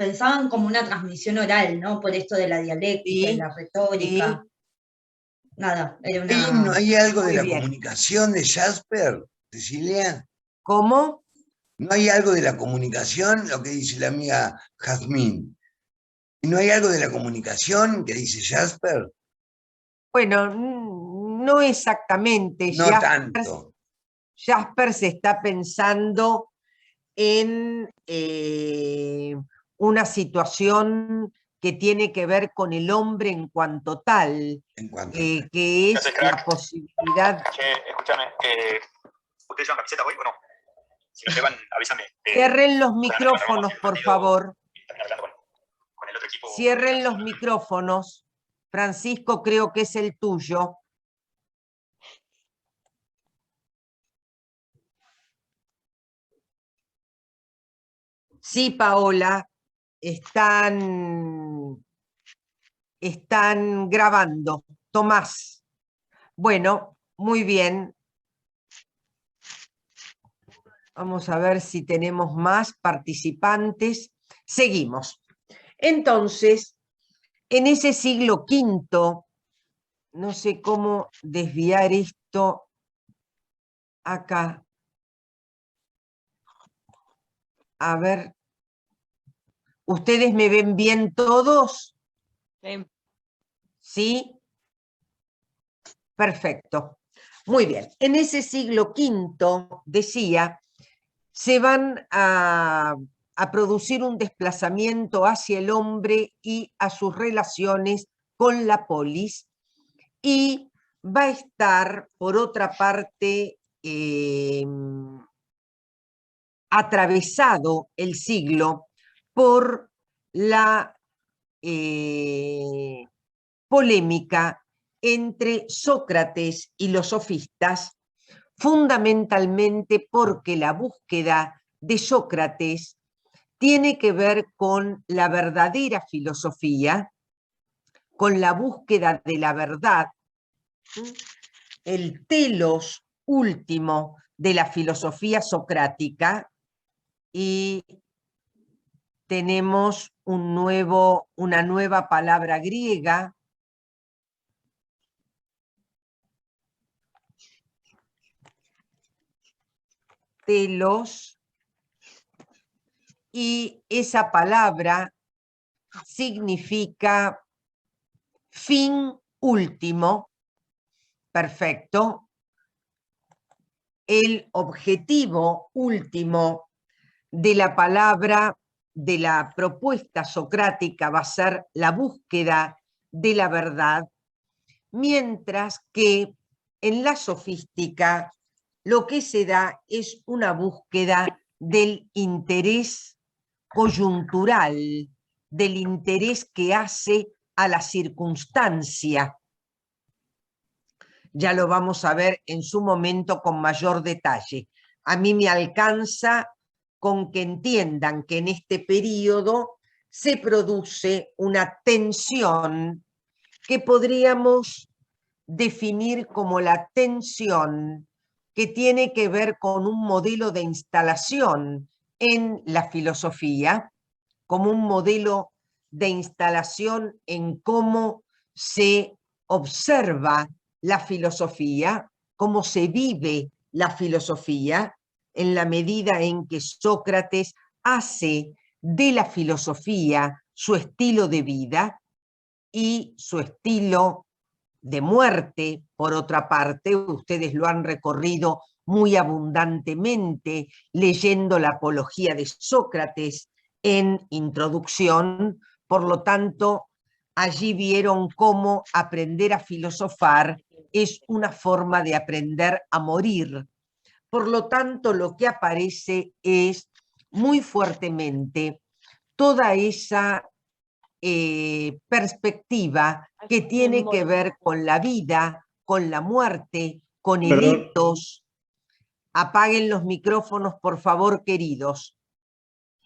pensaban como una transmisión oral, ¿no? Por esto de la dialéctica y Sí, la sí. retórica. Nada, era ¿No una... hay algo de Muy la bien. comunicación de Jasper, Cecilia? ¿Cómo? ¿No hay algo de la comunicación, lo que dice la amiga Jazmín? ¿Y no hay algo de la comunicación que dice Jasper? Bueno, no exactamente. No tanto. Jasper se está pensando en una situación que tiene que ver con el hombre en cuanto tal, En cuanto que es la posibilidad... Che, escúchame, ¿ustedes llevan camiseta hoy o no? Si no llevan, avísame. Cierren los Solamente micrófonos, el por partido favor. y también hablando con el otro equipo. Cierren los micrófonos. Francisco, creo que es el tuyo. Sí, Paola, están grabando. Tomás. Bueno, muy bien. Vamos a ver si tenemos más participantes. Seguimos. Entonces, en ese siglo V, no sé cómo desviar esto acá. A ver, ¿ustedes me ven bien todos? Sí. ¿Sí? Perfecto. Muy bien. En ese siglo V, decía, se van a producir un desplazamiento hacia el hombre y a sus relaciones con la polis, y va a estar, por otra parte, atravesado el siglo por la polémica entre Sócrates y los sofistas, fundamentalmente porque la búsqueda de Sócrates tiene que ver con la verdadera filosofía, con la búsqueda de la verdad, el telos último de la filosofía socrática, y tenemos una nueva palabra griega, telos, y esa palabra significa fin último. Perfecto. El objetivo último de la palabra, de la propuesta socrática, va a ser la búsqueda de la verdad, mientras que en la sofística lo que se da es una búsqueda del interés coyuntural, del interés que hace a la circunstancia. Ya lo vamos a ver en su momento con mayor detalle. A mí me alcanza con que entiendan que en este periodo se produce una tensión que podríamos definir como la tensión que tiene que ver con un modelo de instalación en la filosofía, como un modelo de instalación en cómo se observa la filosofía, cómo se vive la filosofía, en la medida en que Sócrates hace de la filosofía su estilo de vida y su estilo de muerte. Por otra parte, ustedes lo han recorrido muy abundantemente leyendo la Apología de Sócrates en introducción. Por lo tanto, allí vieron cómo aprender a filosofar es una forma de aprender a morir. Por lo tanto, lo que aparece es muy fuertemente toda esa perspectiva que tiene que ver con la vida, con la muerte, con el etos. Apaguen los micrófonos, por favor, queridos.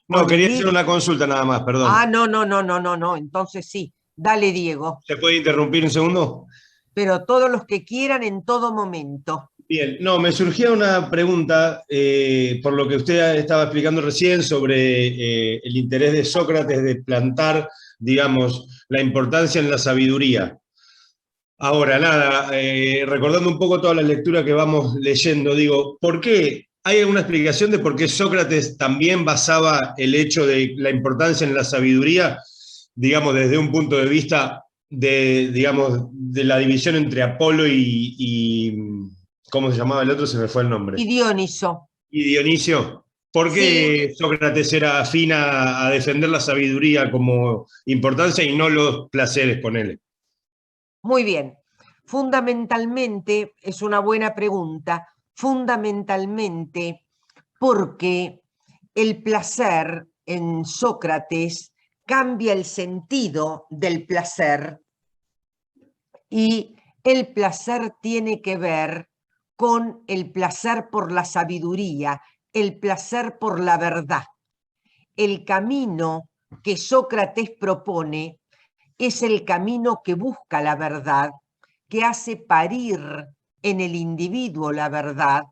No, quería hacer una consulta nada más, perdón. Ah, no, entonces sí. Dale, Diego. ¿Se puede interrumpir un segundo? Pero todos los que quieran en todo momento. Bien, no, me surgía una pregunta por lo que usted estaba explicando recién sobre el interés de Sócrates de plantar, digamos, la importancia en la sabiduría. Ahora, nada, recordando un poco toda la lectura que vamos leyendo, digo, ¿por qué? ¿Hay alguna explicación de por qué Sócrates también basaba el hecho de la importancia en la sabiduría, digamos, desde un punto de vista de, digamos, de la división entre Apolo y ¿cómo se llamaba el otro? Se me fue el nombre. Y Dioniso. Y Dionisio. ¿Por Sí, qué Sócrates era afín a defender la sabiduría como importancia y no los placeres, ponele? muy bien. Fundamentalmente, es una buena pregunta, fundamentalmente porque el placer en Sócrates cambia el sentido del placer y el placer tiene que ver con el placer por la sabiduría, el placer por la verdad. El camino que Sócrates propone es el camino que busca la verdad, que hace parir en el individuo la verdad,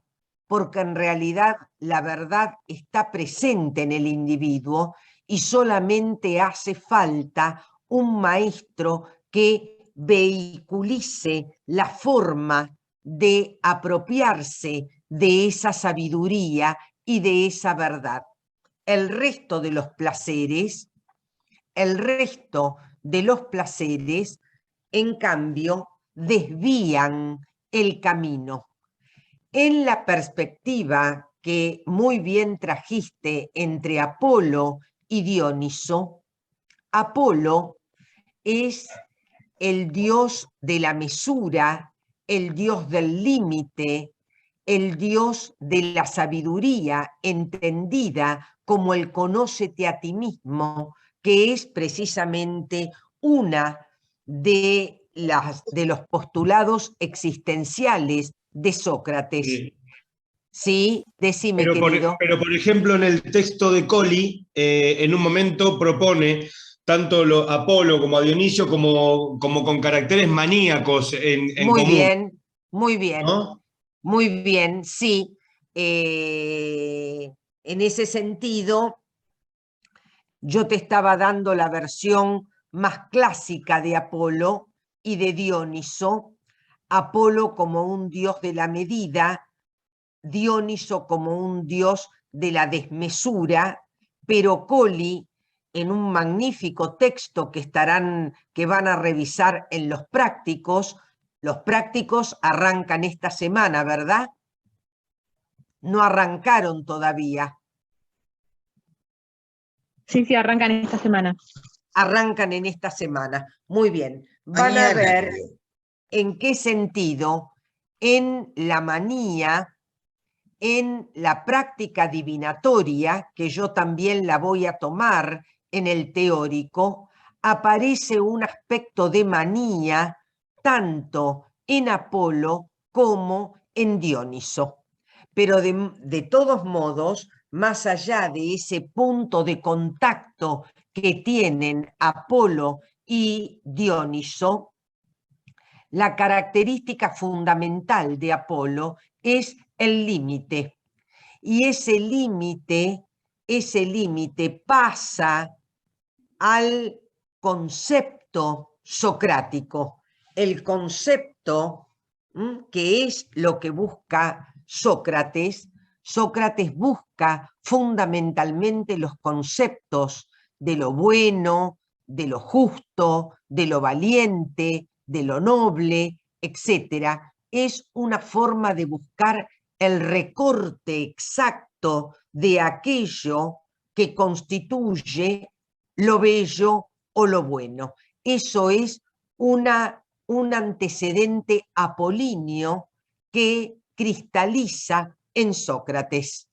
porque en realidad la verdad está presente en el individuo y solamente hace falta un maestro que vehiculice la forma de apropiarse de esa sabiduría y de esa verdad. El resto de los placeres, en cambio, desvían el camino. En la perspectiva que muy bien trajiste entre Apolo y Dioniso, Apolo es el dios de la mesura, el dios del límite, el dios de la sabiduría entendida como el conócete a ti mismo, que es precisamente una de los postulados existenciales de Sócrates. Sí. Sí, decime, Pero querido. pero, por ejemplo, en el texto de Colli, en un momento propone tanto a Apolo como a Dionisio como con caracteres maníacos en Muy común, bien, muy bien, ¿no? muy bien, sí. En ese sentido, yo te estaba dando la versión más clásica de Apolo y de Dioniso. Apolo como un dios de la medida, Dioniso como un dios de la desmesura, pero Colli, en un magnífico texto que van a revisar en los prácticos arrancan esta semana, ¿verdad? No arrancaron todavía. Sí, sí, arrancan esta semana. Arrancan en esta semana. Muy bien. Van a Mañana, ver creo. en qué sentido en la manía, en la práctica divinatoria, que yo también la voy a tomar en el teórico, aparece un aspecto de manía tanto en Apolo como en Dioniso. Pero de todos modos, más allá de ese punto de contacto que tienen Apolo y Dioniso, la característica fundamental de Apolo es el límite. Y ese límite pasa al concepto socrático. El concepto, que es lo que busca Sócrates, Sócrates busca fundamentalmente los conceptos de lo bueno, de lo justo, de lo valiente, de lo noble, etc. Es una forma de buscar el recorte exacto de aquello que constituye lo bello o lo bueno. Eso es un antecedente apolíneo que cristaliza en Sócrates.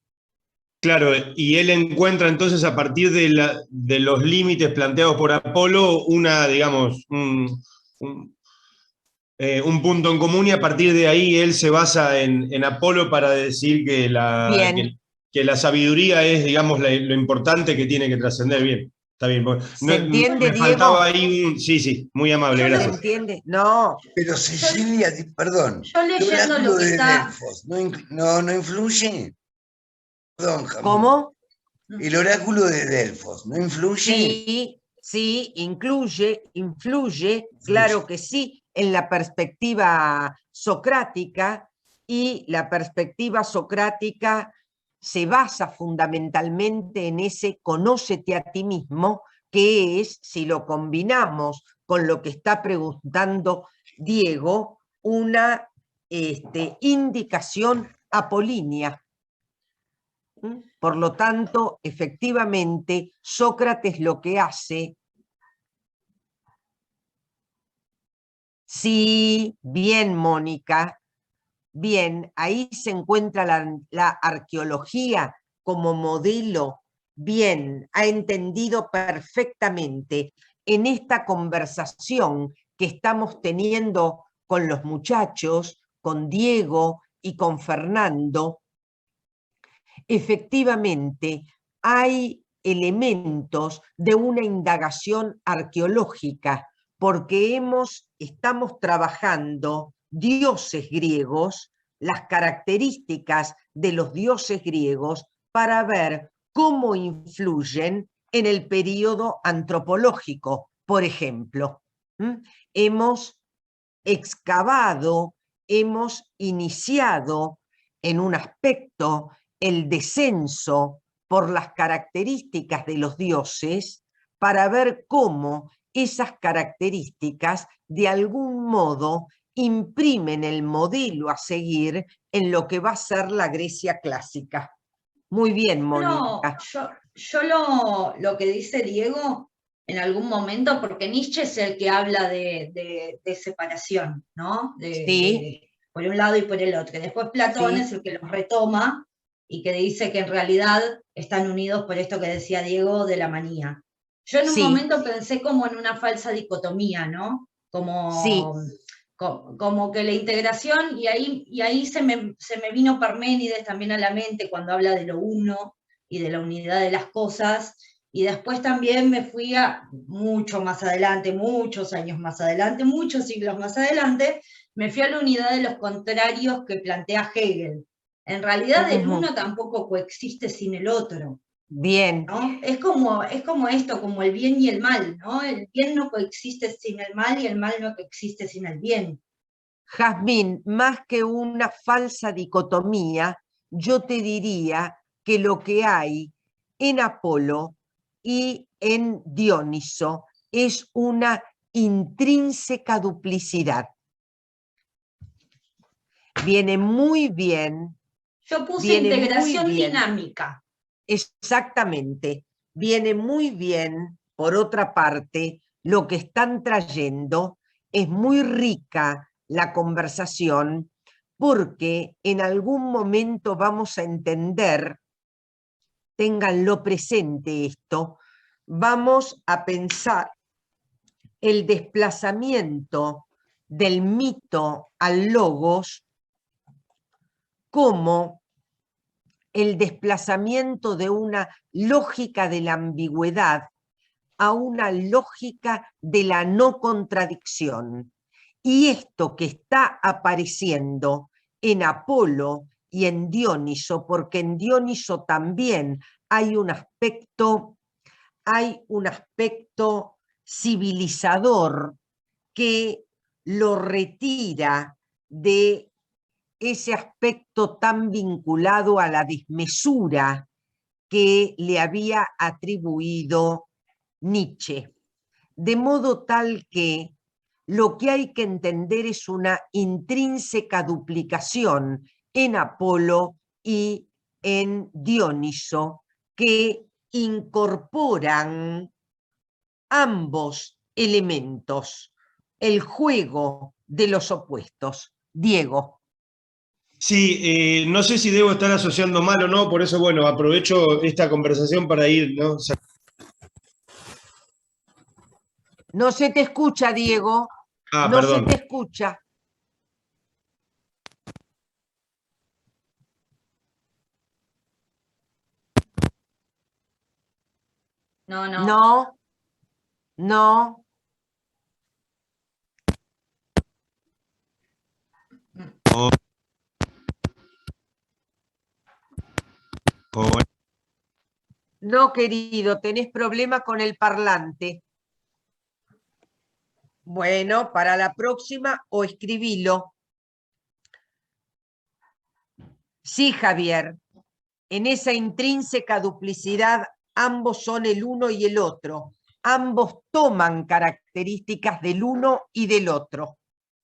Claro, y él encuentra entonces a partir de los límites planteados por Apolo digamos, un punto en común y a partir de ahí él se basa en Apolo para decir que Bien, que la sabiduría es, digamos, lo importante que tiene que trascender bien. Está bien. ¿Se entiende, me faltaba Diego? ahí un... Sí, sí, muy amable, Yo ¿Se gracias. entiende? No, Pero Cecilia, perdón, yo el leyendo oráculo lo que de está... Delfos, ¿no influye? Perdón, Jamín. ¿cómo? El oráculo de Delfos, ¿no influye? Sí, sí, influye, Influye. claro que sí, en la perspectiva socrática, y la perspectiva socrática se basa fundamentalmente en ese conócete a ti mismo, que es, si lo combinamos con lo que está preguntando Diego, una indicación apolínea. Por lo tanto, efectivamente, Sócrates lo que hace, sí, bien, Mónica, bien, ahí se encuentra la arqueología como modelo, bien, ha entendido perfectamente en esta conversación que estamos teniendo con los muchachos, con Diego y con Fernando. Efectivamente, hay elementos de una indagación arqueológica, porque estamos trabajando dioses griegos, las características de los dioses griegos, para ver cómo influyen en el período antropológico, por ejemplo. Hemos excavado, hemos iniciado en un aspecto el descenso por las características de los dioses para ver cómo esas características de algún modo imprimen el modelo a seguir en lo que va a ser la Grecia clásica. Muy bien, No, Mónica. yo lo que dice Diego en algún momento, porque Nietzsche es el que habla de separación, ¿no? Sí, Por un lado y por el otro. Y después Platón sí, es el que los retoma y que dice que en realidad están unidos por esto que decía Diego de la manía. Yo en un sí, momento pensé como en una falsa dicotomía, ¿no? sí, Como que la integración, y ahí se me vino Parménides también a la mente cuando habla de lo uno y de la unidad de las cosas, y después también me fui a mucho más adelante, muchos años más adelante, muchos siglos más adelante, me fui a la unidad de los contrarios que plantea Hegel. En realidad el uno tampoco coexiste sin el otro, bien. ¿no? Es como esto, como el bien y el mal, ¿no? El bien no coexiste sin el mal y el mal no coexiste sin el bien. Jazmín, más que una falsa dicotomía, yo te diría que lo que hay en Apolo y en Dioniso es una intrínseca duplicidad. Viene muy bien, Yo puse viene muy integración bien, dinámica. exactamente, viene muy bien, por otra parte, lo que están trayendo, es muy rica la conversación, porque en algún momento vamos a entender, ténganlo presente esto, vamos a pensar el desplazamiento del mito al logos como el desplazamiento de una lógica de la ambigüedad a una lógica de la no contradicción. Y esto que está apareciendo en Apolo y en Dioniso, porque en Dioniso también hay un aspecto civilizador que lo retira de ese aspecto tan vinculado a la desmesura que le había atribuido Nietzsche. De modo tal que lo que hay que entender es una intrínseca duplicación en Apolo y en Dioniso que incorporan ambos elementos, el juego de los opuestos. Diego. Sí, no sé si debo estar asociando mal o no, por eso, bueno, aprovecho esta conversación para ir, ¿no? No se te escucha, Diego. Ah, No se perdón. te escucha. No. No, no, no, querido, tenés problema con el parlante. Bueno, para la próxima o escribilo. Sí, Javier, en esa intrínseca duplicidad ambos son el uno y el otro. Ambos toman características del uno y del otro.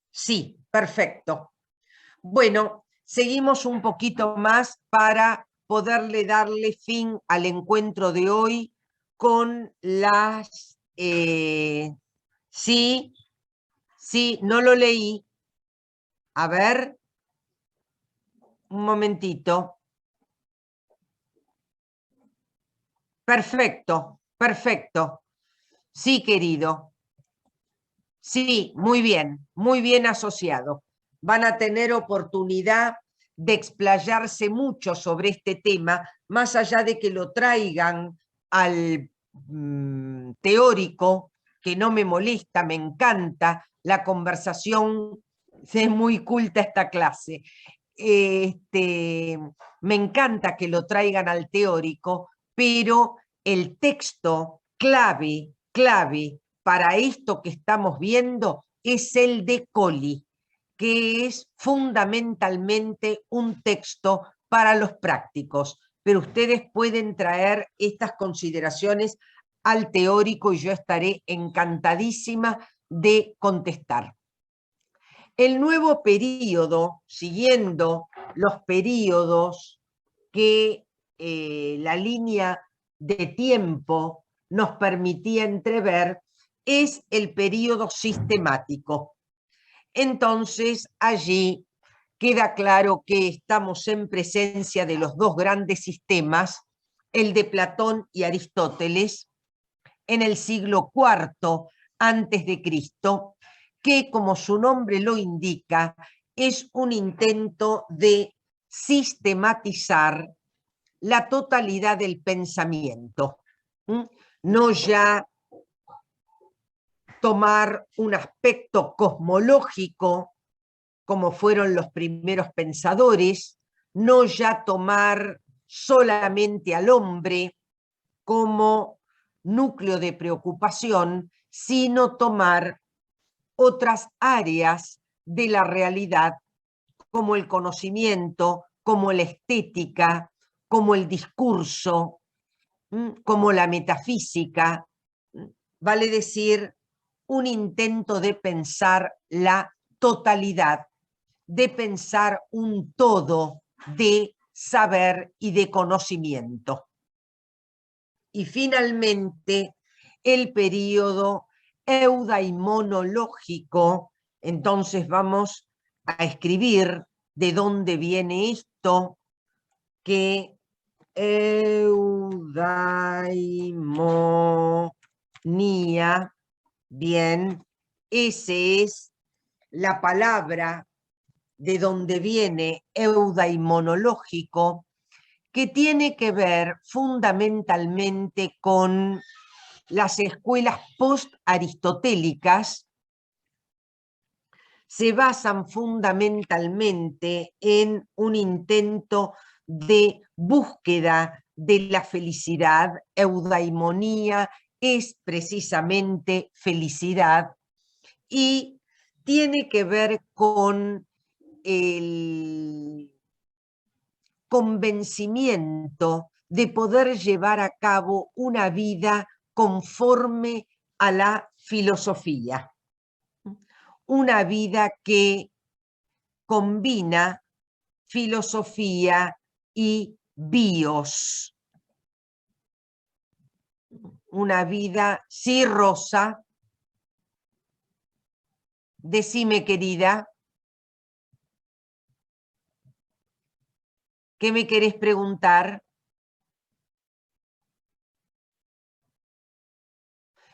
Sí, perfecto. Bueno, seguimos un poquito más para poderle darle fin al encuentro de hoy con las... sí, no lo leí. A ver, un momentito. Perfecto, perfecto. Sí, querido. Sí, muy bien asociado. Van a tener oportunidad de explayarse mucho sobre este tema, más allá de que lo traigan al teórico, que no me molesta, me encanta, la conversación, es muy culta esta clase. Me encanta que lo traigan al teórico, pero el texto clave para esto que estamos viendo es el de Colli, que es fundamentalmente un texto para los prácticos, pero ustedes pueden traer estas consideraciones al teórico y yo estaré encantadísima de contestar. El nuevo período, siguiendo los períodos que la línea de tiempo nos permitía entrever, es el período sistemático. Entonces, allí queda claro que estamos en presencia de los dos grandes sistemas, el de Platón y Aristóteles, en el siglo IV antes de Cristo, que, como su nombre lo indica, es un intento de sistematizar la totalidad del pensamiento. No ya tomar un aspecto cosmológico, como fueron los primeros pensadores, no ya tomar solamente al hombre como núcleo de preocupación, sino tomar otras áreas de la realidad, como el conocimiento, como la estética, como el discurso, como la metafísica, vale decir, un intento de pensar la totalidad, de pensar un todo de saber y de conocimiento. Y finalmente, el período eudaimonológico. Entonces vamos a escribir de dónde viene esto, que eudaimonía, bien, ese es la palabra de donde viene eudaimonológico, que tiene que ver fundamentalmente con las escuelas post-aristotélicas. Se basan fundamentalmente en un intento de búsqueda de la felicidad. Eudaimonía es precisamente felicidad y tiene que ver con el convencimiento de poder llevar a cabo una vida conforme a la filosofía. Una vida que combina filosofía y bios. Una vida, sí, Rosa. Decime, querida. ¿Qué me querés preguntar?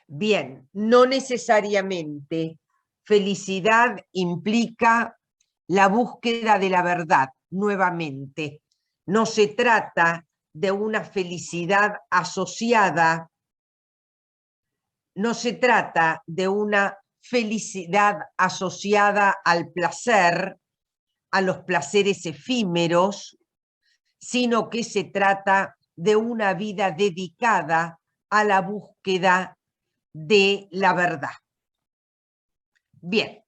Bien, no necesariamente. Felicidad implica la búsqueda de la verdad, nuevamente. No se trata de una felicidad asociada no se trata de una felicidad asociada al placer, a los placeres efímeros, sino que se trata de una vida dedicada a la búsqueda de la verdad. Bien,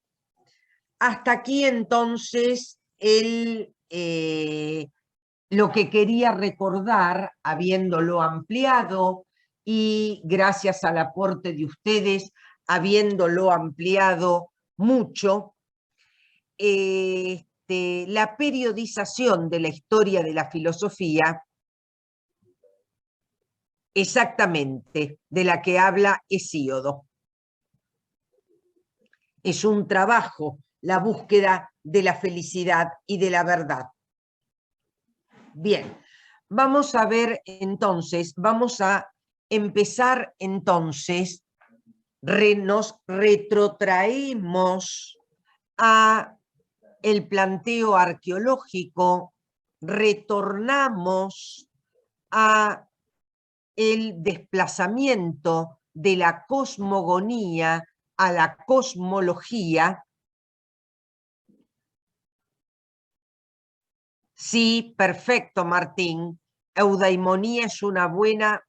hasta aquí entonces lo que quería recordar, habiéndolo ampliado y gracias al aporte de ustedes, habiéndolo ampliado mucho, la periodización de la historia de la filosofía, exactamente, de la que habla Hesíodo. Es un trabajo, la búsqueda de la felicidad y de la verdad. Bien, vamos a ver entonces, vamos a empezar entonces, nos retrotraemos a el planteo arqueológico, retornamos a el desplazamiento de la cosmogonía a la cosmología. Sí, perfecto, Martín. Eudaimonía es una buena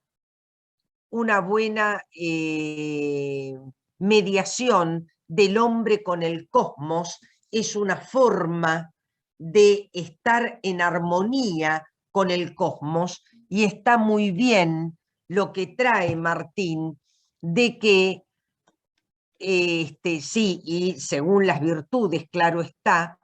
mediación del hombre con el cosmos, es una forma de estar en armonía con el cosmos, y está muy bien lo que trae Martín de que sí, y según las virtudes, claro está,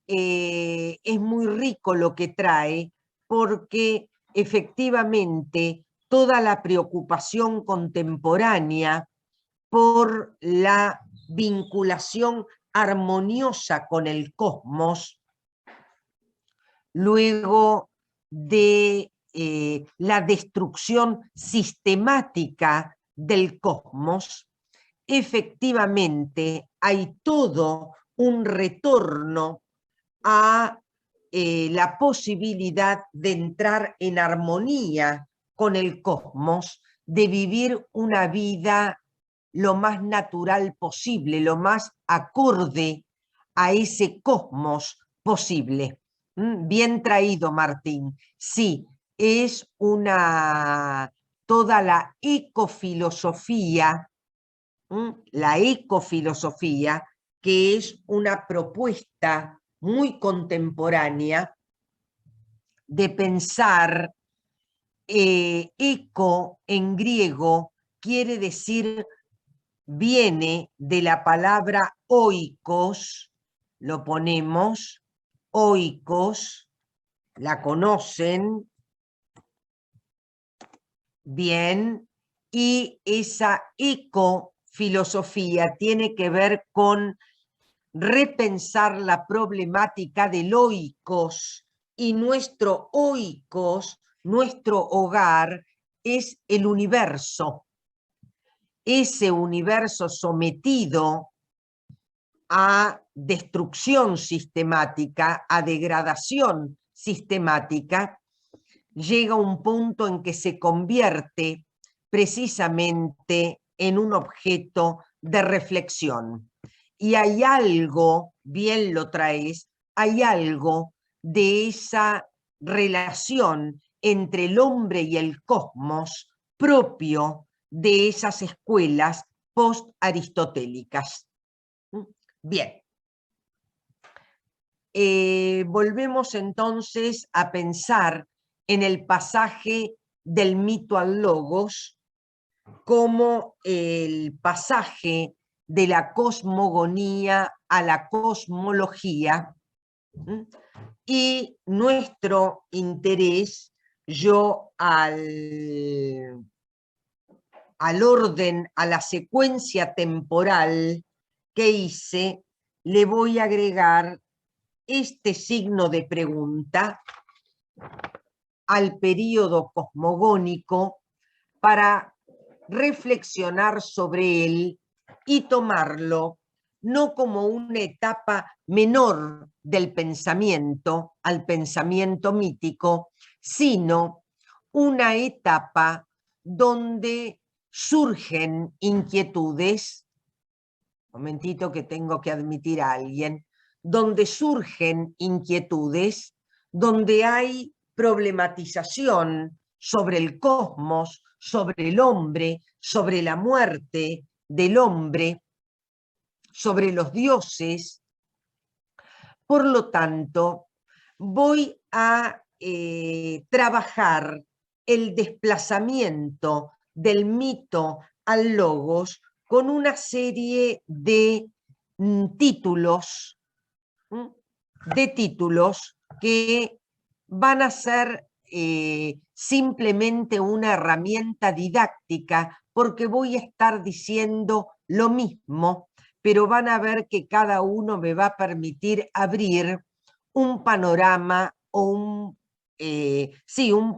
es muy rico lo que trae, porque efectivamente toda la preocupación contemporánea por la vinculación armoniosa con el cosmos, luego de la destrucción sistemática del cosmos, efectivamente hay todo un retorno a la posibilidad de entrar en armonía con el cosmos, de vivir una vida lo más natural posible, lo más acorde a ese cosmos posible. Bien traído, Martín. Sí, es toda la ecofilosofía, que es una propuesta muy contemporánea de pensar. Eco en griego quiere decir, viene de la palabra oikos, lo ponemos, oikos, la conocen bien, y esa ecofilosofía tiene que ver con repensar la problemática del oikos, y nuestro oikos, nuestro hogar, es el universo, ese universo sometido a destrucción sistemática, a degradación sistemática, llega un punto en que se convierte precisamente en un objeto de reflexión. Y hay algo, bien lo traes, hay algo de esa relación entre el hombre y el cosmos propio de esas escuelas post-aristotélicas. Bien. Volvemos entonces a pensar en el pasaje del mito al logos como el pasaje de la cosmogonía a la cosmología, y nuestro interés, yo al orden, a la secuencia temporal que hice, le voy a agregar este signo de pregunta al período cosmogónico para reflexionar sobre él y tomarlo no como una etapa menor del pensamiento, al pensamiento mítico, sino una etapa donde surgen inquietudes, momentito que tengo que admitir a alguien, donde surgen inquietudes, donde hay problematización sobre el cosmos, sobre el hombre, sobre la muerte del hombre, sobre los dioses. Por lo tanto, voy a trabajar el desplazamiento del mito al logos con una serie de títulos, que van a ser simplemente una herramienta didáctica, porque voy a estar diciendo lo mismo, pero van a ver que cada uno me va a permitir abrir un panorama o un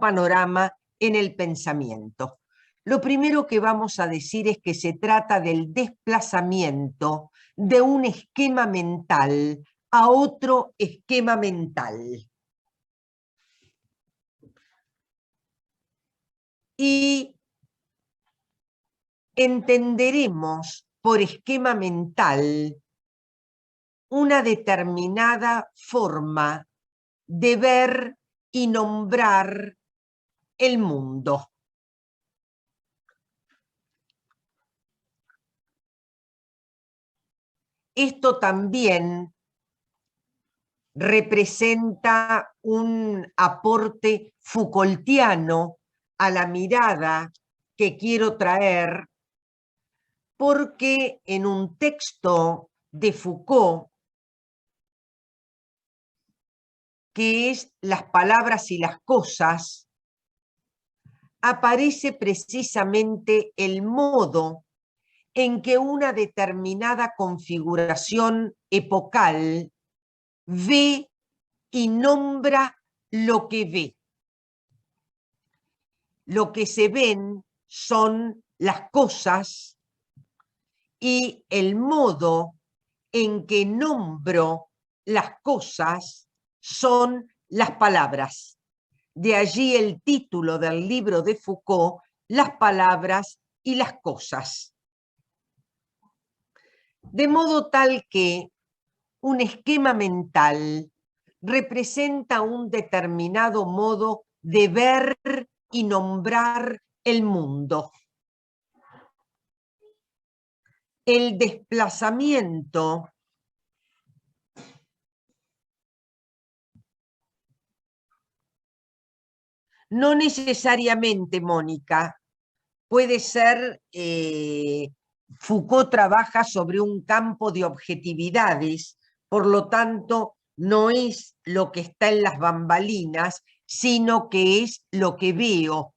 panorama en el pensamiento. Lo primero que vamos a decir es que se trata del desplazamiento de un esquema mental a otro esquema mental. Y entenderemos por esquema mental una determinada forma de ver y nombrar el mundo. Esto también representa un aporte Foucaultiano a la mirada que quiero traer, porque en un texto de Foucault, que es Las palabras y las cosas, aparece precisamente el modo en que una determinada configuración epocal ve y nombra lo que ve. Lo que se ven son las cosas y el modo en que nombro las cosas son las palabras. De allí el título del libro de Foucault, Las palabras y las cosas. De modo tal que un esquema mental representa un determinado modo de ver y nombrar el mundo. El desplazamiento no necesariamente, Mónica, puede ser, Foucault trabaja sobre un campo de objetividades, por lo tanto, no es lo que está en las bambalinas, sino que es lo que veo.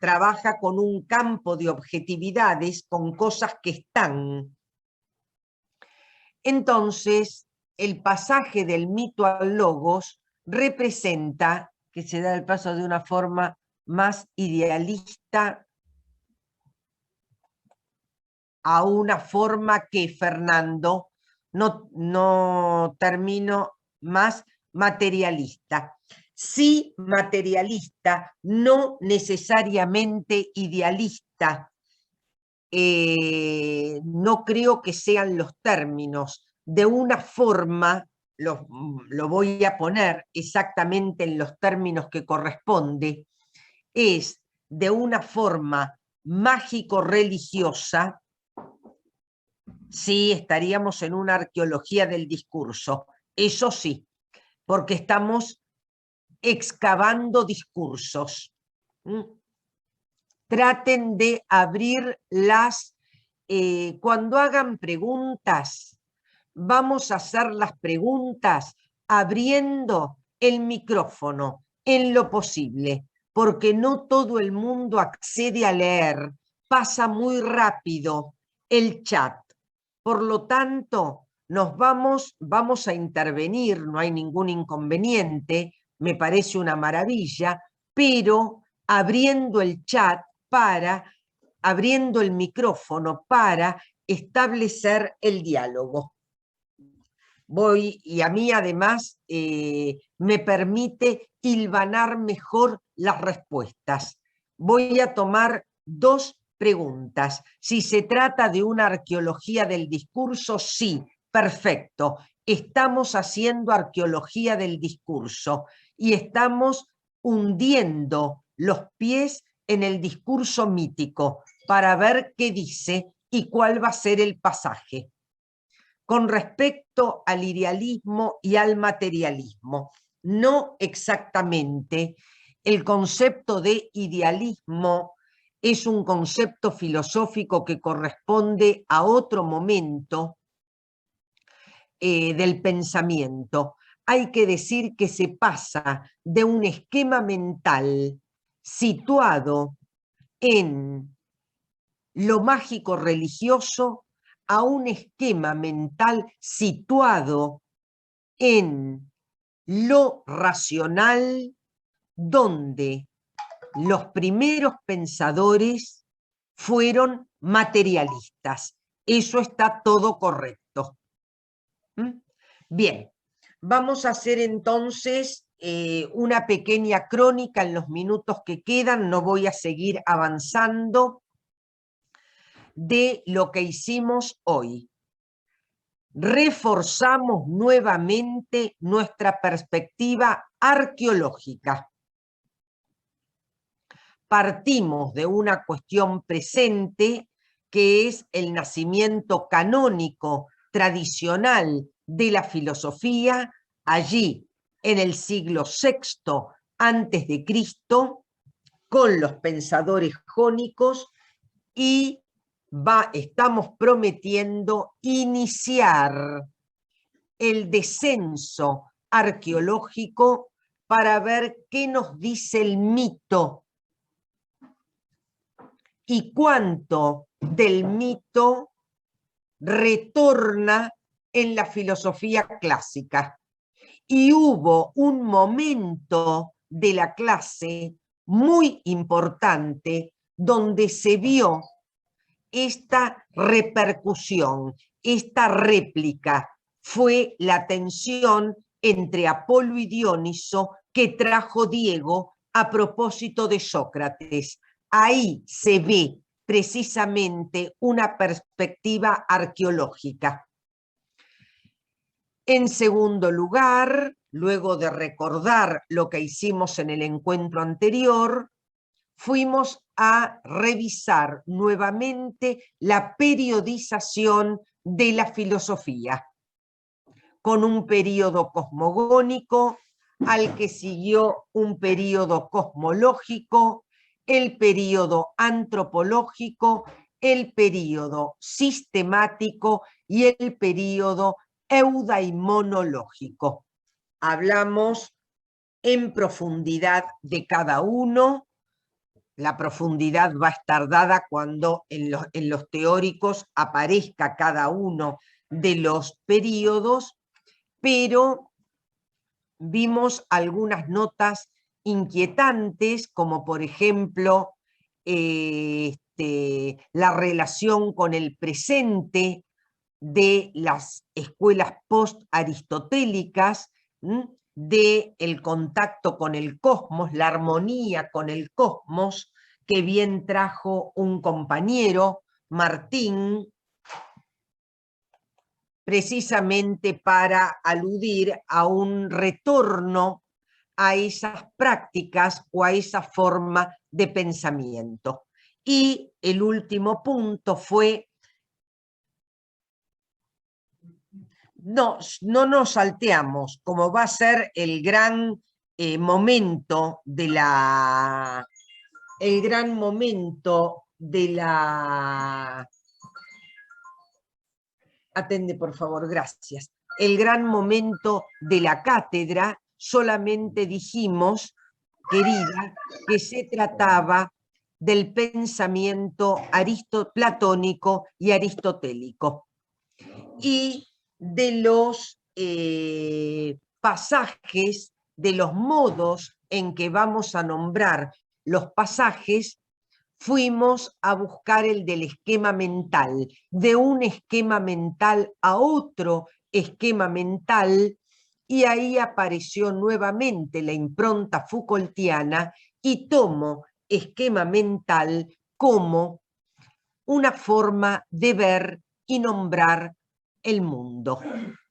Trabaja con un campo de objetividades, con cosas que están. Entonces, el pasaje del mito al logos representa, que se da el paso de una forma más idealista a una forma que, Fernando, no termino, más materialista. Sí materialista, no necesariamente idealista. No creo que sean los términos. De una forma, lo voy a poner exactamente en los términos que corresponde, es de una forma mágico-religiosa. Sí, estaríamos en una arqueología del discurso, eso sí, porque estamos excavando discursos. Traten de abrir cuando hagan preguntas, vamos a hacer las preguntas abriendo el micrófono en lo posible, porque no todo el mundo accede a leer, pasa muy rápido el chat. Por lo tanto, vamos a intervenir, no hay ningún inconveniente, me parece una maravilla, pero abriendo el chat abriendo el micrófono para establecer el diálogo. Y a mí además me permite hilvanar mejor las respuestas. Voy a tomar 2 preguntas. Si se trata de una arqueología del discurso, sí, perfecto. Estamos haciendo arqueología del discurso y estamos hundiendo los pies en el discurso mítico para ver qué dice y cuál va a ser el pasaje. Con respecto al idealismo y al materialismo, no exactamente. El concepto de idealismo es un concepto filosófico que corresponde a otro momento del pensamiento. Hay que decir que se pasa de un esquema mental situado en lo mágico religioso a un esquema mental situado en lo racional, donde los primeros pensadores fueron materialistas. Eso está todo correcto. Bien, vamos a hacer entonces una pequeña crónica en los minutos que quedan, no voy a seguir avanzando, de lo que hicimos hoy. Reforzamos nuevamente nuestra perspectiva arqueológica. Partimos de una cuestión presente que es el nacimiento canónico tradicional de la filosofía, allí en el siglo VI antes de Cristo, con los pensadores jónicos, y estamos prometiendo iniciar el descenso arqueológico para ver qué nos dice el mito y cuánto del mito retorna en la filosofía clásica. Y hubo un momento de la clase muy importante donde se vio esta repercusión, esta réplica. Fue la tensión entre Apolo y Dioniso que trajo Diego a propósito de Sócrates. Ahí se ve precisamente una perspectiva arqueológica. En segundo lugar, luego de recordar lo que hicimos en el encuentro anterior, fuimos a revisar nuevamente la periodización de la filosofía, con un periodo cosmogónico al que siguió un periodo cosmológico, el periodo antropológico, el periodo sistemático y el periodo eudaimonológico. Hablamos en profundidad de cada uno. La profundidad va a estar dada cuando en los teóricos aparezca cada uno de los periodos, pero vimos algunas notas inquietantes, como por ejemplo la relación con el presente de las escuelas post-aristotélicas, del contacto con el cosmos, la armonía con el cosmos, que bien trajo un compañero, Martín, precisamente para aludir a un retorno a esas prácticas o a esa forma de pensamiento. Y el último punto fue, no nos salteamos, como va a ser el gran momento de la... Atende, por favor, gracias. El gran momento de la cátedra, solamente dijimos, querida, que se trataba del pensamiento platónico y aristotélico. Y de los pasajes, de los modos en que vamos a nombrar los pasajes, fuimos a buscar el del esquema mental, de un esquema mental a otro esquema mental, y ahí apareció nuevamente la impronta Foucaultiana y tomo esquema mental como una forma de ver y nombrar el mundo.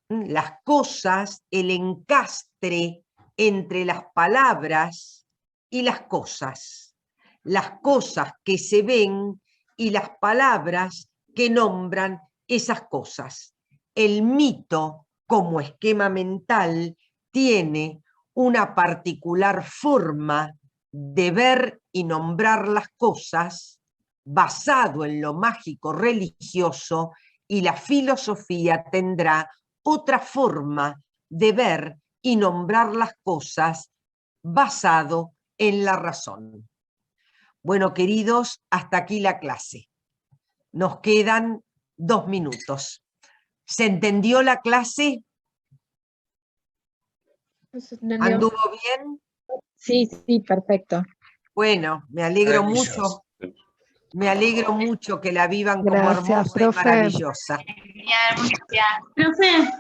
Las cosas, el encastre entre las palabras y las cosas que se ven y las palabras que nombran esas cosas. El mito, como esquema mental, tiene una particular forma de ver y nombrar las cosas basado en lo mágico religioso, y la filosofía tendrá otra forma de ver y nombrar las cosas basado en la razón. Bueno, queridos, hasta aquí la clase. Nos quedan 2 minutos. ¿Se entendió la clase? ¿Anduvo bien? Sí, sí, perfecto. Bueno, me alegro Maravilloso. mucho. Me alegro mucho que la vivan como Gracias, hermosa y profe. maravillosa. Profe,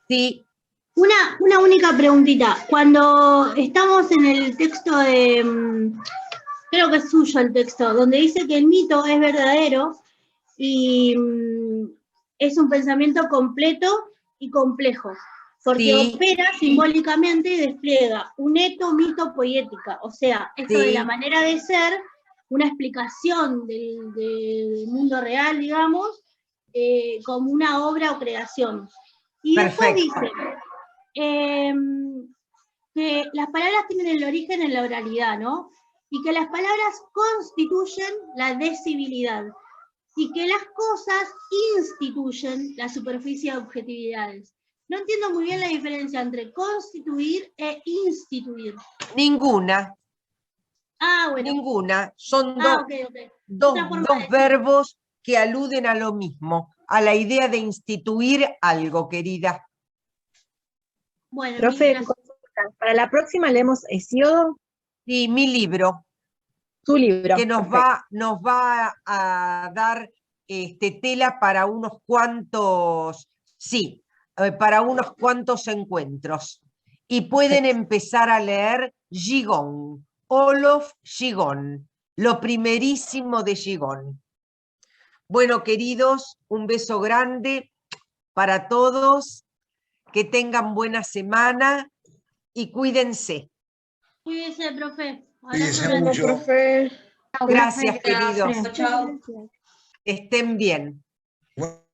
Sí, una única preguntita. Cuando estamos en el texto de, creo que es suyo el texto, donde dice que el mito es verdadero y es un pensamiento completo y complejo, porque Sí. opera simbólicamente y despliega un eto, mito, poética. O sea, esto de Sí. la manera de ser, una explicación del mundo real, digamos, como una obra o creación. Y después Perfecto. dice que las palabras tienen el origen en la oralidad, ¿no? Y que las palabras constituyen la decibilidad, y que las cosas instituyen la superficie de objetividades. No entiendo muy bien la diferencia entre constituir e instituir. Ninguna, Ah, bueno. ninguna. Son Ok. dos Otra forma de decir. verbos que aluden a lo mismo, a la idea de instituir algo, querida. Bueno, Profe, gracias. consulta. Para la próxima leemos Hesiodo, Sí, mi libro, su libro. que nos va a dar tela para unos cuantos, sí, para unos cuantos encuentros. Y pueden empezar a leer Gigon, Olof Gigon, lo primerísimo de Gigon. Bueno, queridos, un beso grande para todos, que tengan buena semana y cuídense. Cuídese, profe. Cuídese Abrazo grande. mucho. Gracias, queridos. Chao. Estén bien. Bueno.